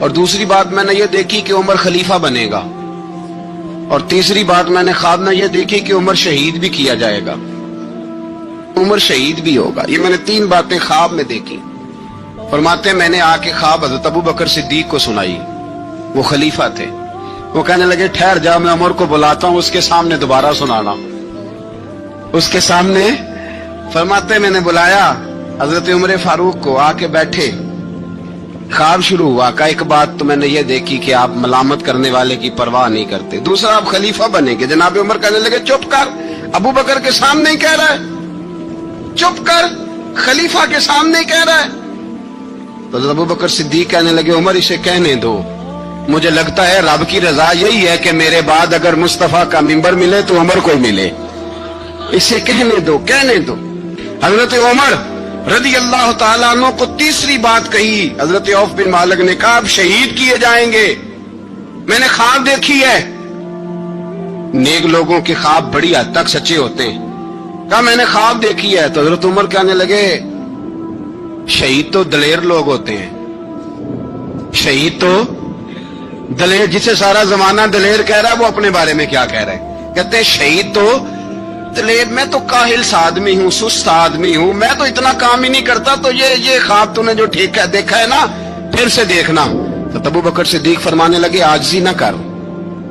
اور دوسری بات میں نے یہ دیکھی کہ عمر خلیفہ بنے گا، اور تیسری بات میں نے خواب میں یہ دیکھی کہ عمر شہید بھی کیا جائے گا، عمر شہید بھی ہوگا۔ یہ میں نے 3 باتیں خواب میں دیکھی۔ فرماتے ہیں میں نے آ کے خواب حضرت ابو بکر صدیق کو سنائی، وہ خلیفہ تھے۔ وہ کہنے لگے ٹھہر جا، میں عمر کو بلاتا ہوں، اس کے سامنے دوبارہ سنانا، اس کے سامنے۔ فرماتے ہیں میں نے بلایا حضرت عمر فاروق کو، آ کے بیٹھے، خواب شروع ہوا۔ کا ایک بات تو میں نے یہ دیکھی کہ آپ ملامت کرنے والے کی پرواہ نہیں کرتے، دوسرا آپ خلیفہ بنے گے۔ جناب عمر کہنے لگے چپ کر، ابو بکر کے سامنے ہی کہہ رہا ہے، چپ کر، خلیفہ کے سامنے ہی کہہ رہا ہے۔ تو حضرت ابو بکر صدیق کہنے لگے عمر اسے کہنے دو، مجھے لگتا ہے رب کی رضا یہی ہے کہ میرے بعد اگر مصطفیٰ کا منبر ملے تو عمر کو ملے، اسے کہنے دو، کہنے دو۔ حضرت عمر رضی اللہ تعالیٰ عنہ کو تیسری بات کہی۔ حضرت عوف بن مالک نے کہا آپ شہید کیے جائیں گے، میں نے خواب دیکھی ہے۔ نیک لوگوں کے خواب بڑی حد تک سچے ہوتے ہیں۔ کہا میں نے خواب دیکھی ہے۔ تو حضرت عمر کہنے لگے شہید تو دلیر لوگ ہوتے ہیں، شہید تو دلیر، جسے سارا زمانہ دلیر کہہ رہا ہے وہ اپنے بارے میں کیا کہہ رہا ہے؟ کہتے ہیں شہید تو دلیر، میں تو کاہل سا آدمی ہوں، سست آدمی ہوں، میں تو اتنا کام ہی نہیں کرتا، تو یہ خواب تو نے جو ٹھیک ہے دیکھا ہے نا، پھر سے دیکھنا۔ تو ابو بکر صدیق فرمانے لگے عاجزی نہ کر،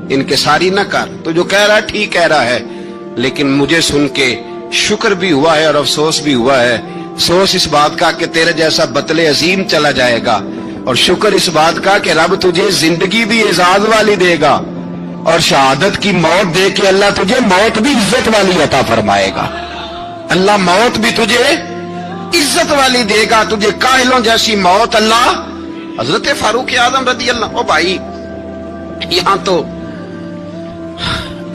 انکساری نہ کر، تو جو کہہ رہا ہے ٹھیک کہہ رہا ہے، لیکن مجھے سن کے شکر بھی ہوا ہے اور افسوس بھی ہوا ہے۔ افسوس اس بات کا کہ تیرے جیسا بطل عظیم چلا جائے گا، اور شکر اس بات کا کہ رب تجھے زندگی بھی اعزاز والی دے گا، اور شہادت کی موت دے کے اللہ تجھے موت بھی عزت والی عطا فرمائے گا۔ اللہ موت بھی تجھے عزت والی دے گا، تجھے کاہلوں جیسی موت اللہ۔ حضرت فاروق اعظم رضی اللہ، او بھائی یہاں تو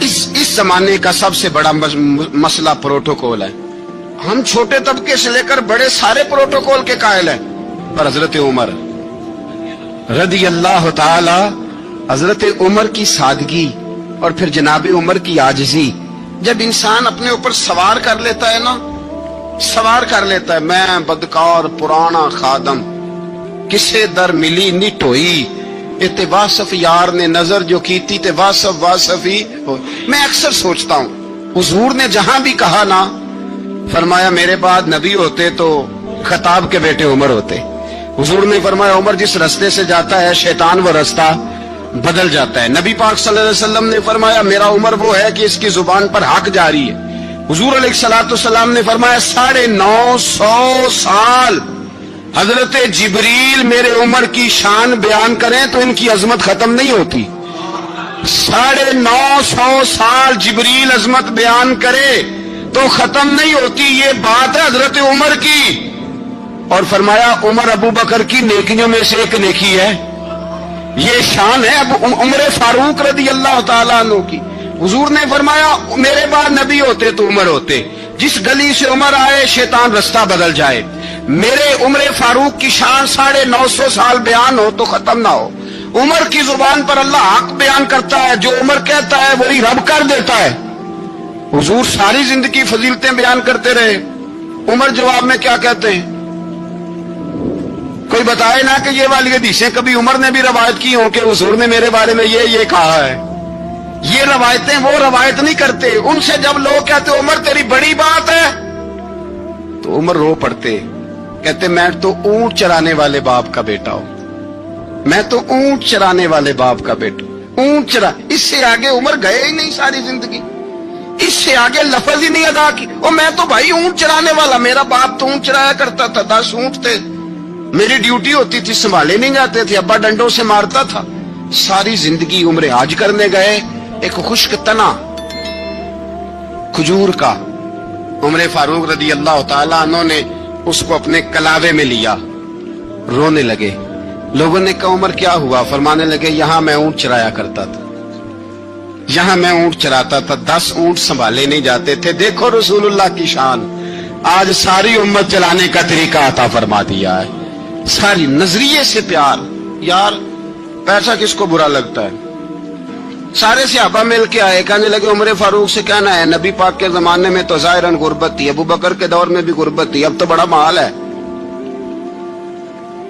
اس زمانے کا سب سے بڑا مسئلہ پروٹوکول ہے۔ ہم چھوٹے طبقے سے لے کر بڑے سارے پروٹوکول کے قائل ہیں، پر حضرت عمر رضی اللہ تعالی، حضرت عمر کی سادگی اور پھر جناب عمر کی عاجزی، جب انسان اپنے اوپر سوار کر لیتا ہے نا، سوار کر لیتا ہے، میں بدکار پرانا خادم، کسے در ملی نٹ ہوئی، تے واصف یار نے نظر جو کیتی تے واصف ہی ہو۔ میں اکثر سوچتا ہوں حضور نے جہاں بھی کہا نا، فرمایا میرے بعد نبی ہوتے تو خطاب کے بیٹے عمر ہوتے۔ حضور نے فرمایا عمر جس رستے سے جاتا ہے شیطان وہ رستہ بدل جاتا ہے۔ نبی پاک صلی اللہ علیہ وسلم نے فرمایا میرا عمر وہ ہے کہ اس کی زبان پر حق جاری ہے۔ حضور علیہ الصلوۃ والسلام نے فرمایا 950 سال حضرت جبریل میرے عمر کی شان بیان کریں تو ان کی عظمت ختم نہیں ہوتی۔ 950 سال جبریل عظمت بیان کرے تو ختم نہیں ہوتی۔ یہ بات ہے حضرت عمر کی، اور فرمایا عمر ابو بکر کی نیکیوں میں سے ایک نیکی ہے، یہ شان ہے اب عمر فاروق رضی اللہ تعالیٰ عنہ کی۔ حضور نے فرمایا میرے بعد نبی ہوتے تو عمر ہوتے، جس گلی سے عمر آئے شیطان رستہ بدل جائے۔ میرے عمر فاروق کی شان 950 سال بیان ہو تو ختم نہ ہو۔ عمر کی زبان پر اللہ حق بیان کرتا ہے، جو عمر کہتا ہے وہی رب کر دیتا ہے۔ حضور ساری زندگی فضیلتیں بیان کرتے رہے، عمر جواب میں کیا کہتے ہیں؟ کوئی بتائے نا کہ یہ والی حدیثیں کبھی عمر نے بھی روایت کی ہوں کہ حضور نے میرے بارے میں یہ کہا ہے۔ یہ روایتیں وہ روایت نہیں کرتے، ان سے جب لوگ کہتے عمر تیری بڑی بات ہے تو عمر رو پڑتے، کہتے میں تو اونٹ چرانے والے باپ کا بیٹا ہوں، میں تو اونٹ چرانے والے باپ کا بیٹا، اونٹ چرا۔ اس سے آگے عمر گئے ہی نہیں ساری زندگی، اس سے آگے لفظ ہی نہیں ادا کی۔ اور میں تو بھائی اونٹ چرانے والا، میرا باپ تو اونٹ چرایا کرتا تھا، 10 اونٹ تھے، میری ڈیوٹی ہوتی تھی، سنبھالے نہیں جاتے تھے، ابا ڈنڈوں سے مارتا تھا۔ ساری زندگی عمر حج کرنے گئے، ایک خشک تنا کھجور کا عمر فاروق رضی اللہ تعالیٰ عنہ نے اس کو اپنے کلاوے میں لیا، رونے لگے۔ لوگوں نے کہا عمر کیا ہوا؟ فرمانے لگے یہاں میں اونٹ چرایا کرتا تھا، یہاں میں اونٹ چراتا تھا، 10 اونٹ سنبھالے نہیں جاتے تھے۔ دیکھو رسول اللہ کی شان، آج ساری امت چلانے کا طریقہ عطا فرما دیا ہے، ساری نظریے سے پیار۔ یار پیسہ کس کو برا لگتا ہے؟ سارے صحابہ مل کے آئے، کہنے لگے عمر فاروق سے کہنا ہے نبی پاک کے زمانے میں تو ظاہراً غربت تھی، ابو بکر کے دور میں بھی غربت تھی، اب تو بڑا مال ہے۔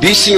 20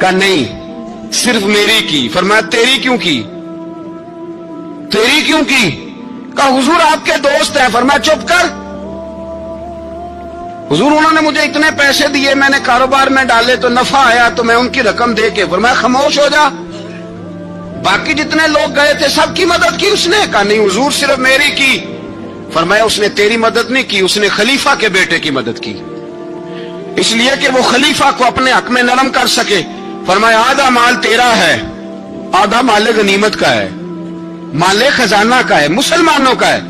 کہا نہیں صرف میری کی. فرمایا تیری کیوں کی؟ تیری کیوں کی؟ کہا حضور آپ کے دوست ہیں. فرمایا چپ کر. حضور انہوں نے مجھے اتنے پیسے دیے, میں نے کاروبار میں ڈالے تو نفع آیا تو میں ان کی رقم دے کے. فرمایا خاموش ہو جا. باقی جتنے لوگ گئے تھے سب کی مدد کی اس نے؟ کہا نہیں حضور صرف میری کی. فرمایا اس نے تیری مدد نہیں کی, اس نے خلیفہ کے بیٹے کی مدد کی, اس لیے کہ وہ خلیفہ کو اپنے حق میں نرم کر سکے. فرمایا آدھا مال تیرا ہے, آدھا مال غنیمت کا ہے, مال خزانہ کا ہے, مسلمانوں کا ہے,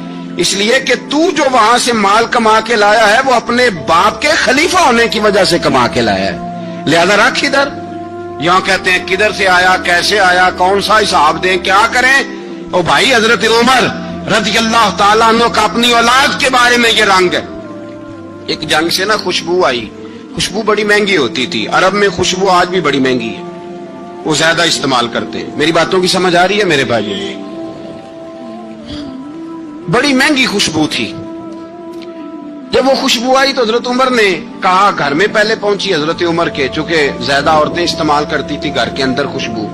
اس لیے کہ تو جو وہاں سے مال کما کے لایا ہے وہ اپنے باپ کے خلیفہ ہونے کی وجہ سے کما کے لایا ہے, لہذا رکھ ادھر. یہاں کہتے ہیں کدھر سے آیا, کیسے آیا, کون سا حساب دیں, کیا کریں. او بھائی حضرت عمر رضی اللہ تعالیٰ عنہ کا اپنی اولاد کے بارے میں یہ رنگ ہے. ایک جنگ سے نا خوشبو آئی, خوشبو بڑی مہنگی ہوتی تھی, عرب میں خوشبو آج بھی بڑی مہنگی ہے, وہ زیادہ استعمال کرتے ہیں. میری باتوں کی سمجھ آ رہی ہے میرے بھائی؟ بڑی مہنگی خوشبو تھی. جب وہ خوشبو آئی تو حضرت عمر نے کہا, گھر میں پہلے پہنچی حضرت عمر کے, چونکہ زیادہ عورتیں استعمال کرتی تھی گھر کے اندر خوشبو,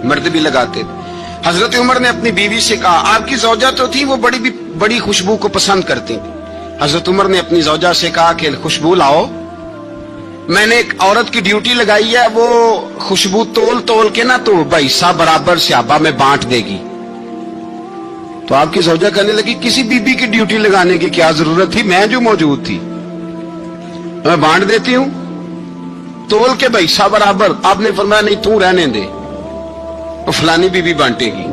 مرد بھی لگاتے تھے. حضرت عمر نے اپنی بیوی سے کہا, آپ کی زوجہ تو تھی وہ بڑی خوشبو کو پسند کرتی تھی. حضرت عمر نے اپنی زوجہ سے کہا کہ خوشبو لاؤ, میں نے ایک عورت کی ڈیوٹی لگائی ہے, وہ خوشبو تول تول کے نا تو حصہ برابر صحابہ میں بانٹ دے گی. تو آپ کی زوجہ کہنے لگی کسی بی بی کی ڈیوٹی لگانے کی کیا ضرورت تھی, میں جو موجود تھی میں بانٹ دیتی ہوں تول کے حصہ برابر. آپ نے فرمایا نہیں تو رہنے دے, فلانی بی بی بانٹے گی.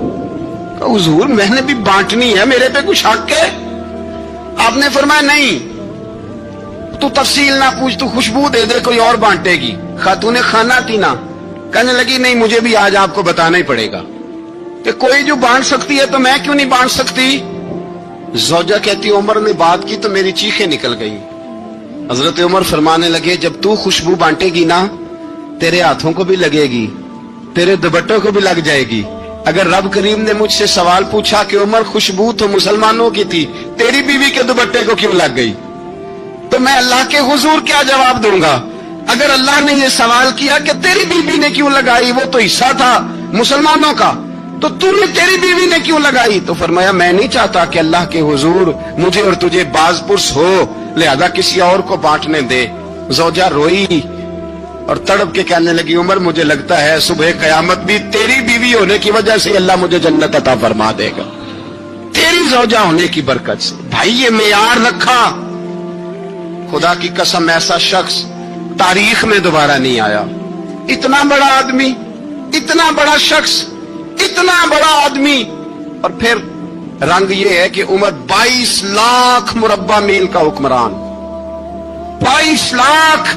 حضور میں نے بھی بانٹنی ہے, میرے پہ کچھ حق ہے؟ آپ نے فرمایا نہیں تو تفصیل نہ پوچھ, تو خوشبو دے دے, کوئی اور بانٹے گی. خاتون خانہ تھی نا, کہنے لگی نہیں مجھے بھی آج آپ کو بتانا ہی پڑے گا کہ کوئی جو بانٹ سکتی ہے تو میں کیوں نہیں بانٹ سکتی. زوجہ کہتی عمر نے بات کی تو میری چیخیں نکل گئی. حضرت عمر فرمانے لگے جب تو خوشبو بانٹے گی نا تیرے ہاتھوں کو بھی لگے گی, تیرے دوپٹوں کو بھی لگ جائے گی. اگر رب کریم نے مجھ سے سوال پوچھا کہ عمر خوشبو تو مسلمانوں کی تھی, تیری بیوی کے دوپٹے کو کیوں لگ گئی, تو میں اللہ کے حضور کیا جواب دوں گا؟ اگر اللہ نے یہ سوال کیا کہ تیری بیوی نے کیوں لگائی, وہ تو حصہ تھا مسلمانوں کا, تو نے تیری بیوی نے کیوں لگائی؟ تو فرمایا میں نہیں چاہتا کہ اللہ کے حضور مجھے اور تجھے باز پرس ہو, لہذا کسی اور کو بانٹنے دے. زوجہ روئی اور تڑپ کے کہنے لگی عمر مجھے لگتا ہے صبح قیامت بھی تیری بیوی ہونے کی وجہ سے اللہ مجھے جنت عطا فرما دے گا, تیری زوجہ ہونے کی برکت سے. بھائی یہ معیار رکھا, خدا کی قسم ایسا شخص تاریخ میں دوبارہ نہیں آیا. اتنا بڑا آدمی, اتنا بڑا شخص, اتنا بڑا آدمی, اور پھر رنگ یہ ہے کہ عمر 22 لاکھ مربع میل کا حکمران, 22 لاکھ,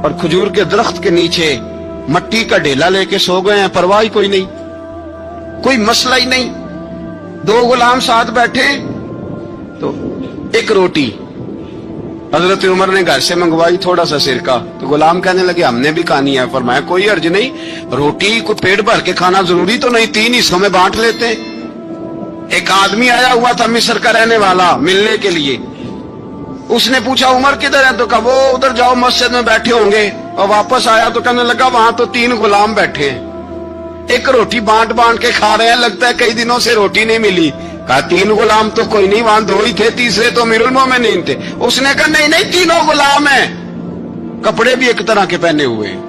اور کھجور کے درخت کے نیچے مٹی کا ڈھیلا لے کے سو گئے ہیں, پرواہ کوئی نہیں, کوئی مسئلہ ہی نہیں. 2 غلام ساتھ بیٹھے تو ایک روٹی حضرت عمر نے گھر سے منگوائی, تھوڑا سا سرکہ, تو غلام کہنے لگے ہم نے بھی کھانی ہے. فرمایا کوئی حرج نہیں, روٹی کو پیٹ بھر کے کھانا ضروری تو نہیں, 3 حصوں میں بانٹ لیتے. ایک آدمی آیا ہوا تھا مصر کا رہنے والا ملنے کے لیے, اس نے پوچھا عمر کدھر ہے, تو کہا وہ ادھر جاؤ مسجد میں بیٹھے ہوں گے. اور واپس آیا تو کہنے لگا وہاں تو 3 غلام بیٹھے ہیں, ایک روٹی بانٹ بانٹ کے کھا رہے ہیں, لگتا ہے کئی دنوں سے روٹی نہیں ملی. کہا 3 غلام تو کوئی نہیں, وہاں 2 ہی تھے, تیسرے تو امیر المومنین تھے. اس نے کہا نہیں نہیں 3 غلام ہیں, کپڑے بھی ایک طرح کے پہنے ہوئے ہیں,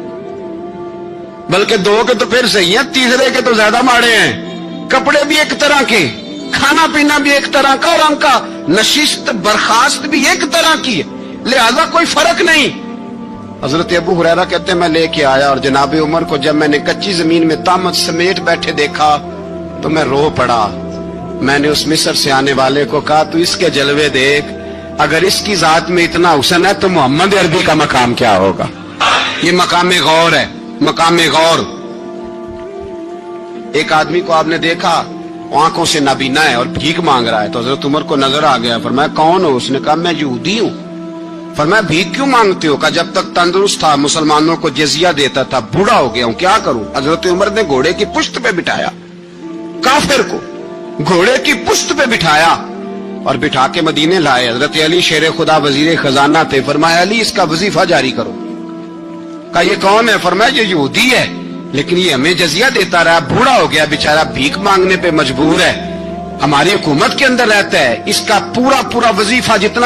بلکہ 2 کے تو پھر صحیح ہیں, تیسرے کے تو زیادہ ماڑے ہیں. کپڑے بھی ایک طرح کے, کھانا پینا بھی ایک طرح کا, اور ان کا نشست برخاست بھی ایک طرح کی ہے, لہذا کوئی فرق نہیں. حضرت ابو ہریرہ کہتے ہیں میں لے کے آیا, اور جناب عمر کو جب میں نے کچی زمین میں تامت سمیٹ بیٹھے دیکھا تو میں رو پڑا. میں نے اس مصر سے آنے والے کو کہا تو اس کے جلوے دیکھ, اگر اس کی ذات میں اتنا حسن ہے تو محمد عربی کا مقام کیا ہوگا. یہ مقام غور ہے, مقام غور. ایک آدمی کو آپ نے دیکھا آنکھوں سے نابینا ہے اور بھیک مانگ رہا ہے, تو حضرت عمر کو نظر آ گیا. فرمایا کون ہو؟ اس نے کہا میں یہودی ہوں. فرمایا بھیک کیوں مانگتے ہو؟ کہا جب تک تندرست تھا مسلمانوں کو جزیہ دیتا تھا, بوڑھا ہو گیا ہوں کیا کروں. حضرت عمر نے گھوڑے کی پشت پہ بٹھایا, کافر کو گھوڑے کی پشت پہ بٹھایا اور بٹھا کے مدینے لائے. حضرت علی شیر خدا وزیر خزانہ تھے. فرمایا علی اس کا وظیفہ جاری کرو. کہا یہ کون ہے؟ فرمایا یہ یہودی ہے، لیکن یہ ہمیں جزیہ دیتا رہا، بوڑھا ہو گیا بیچارہ، بھیک مانگنے پہ مجبور ہے، ہماری حکومت کے اندر رہتا ہے، اس کا پورا وظیفہ جتنا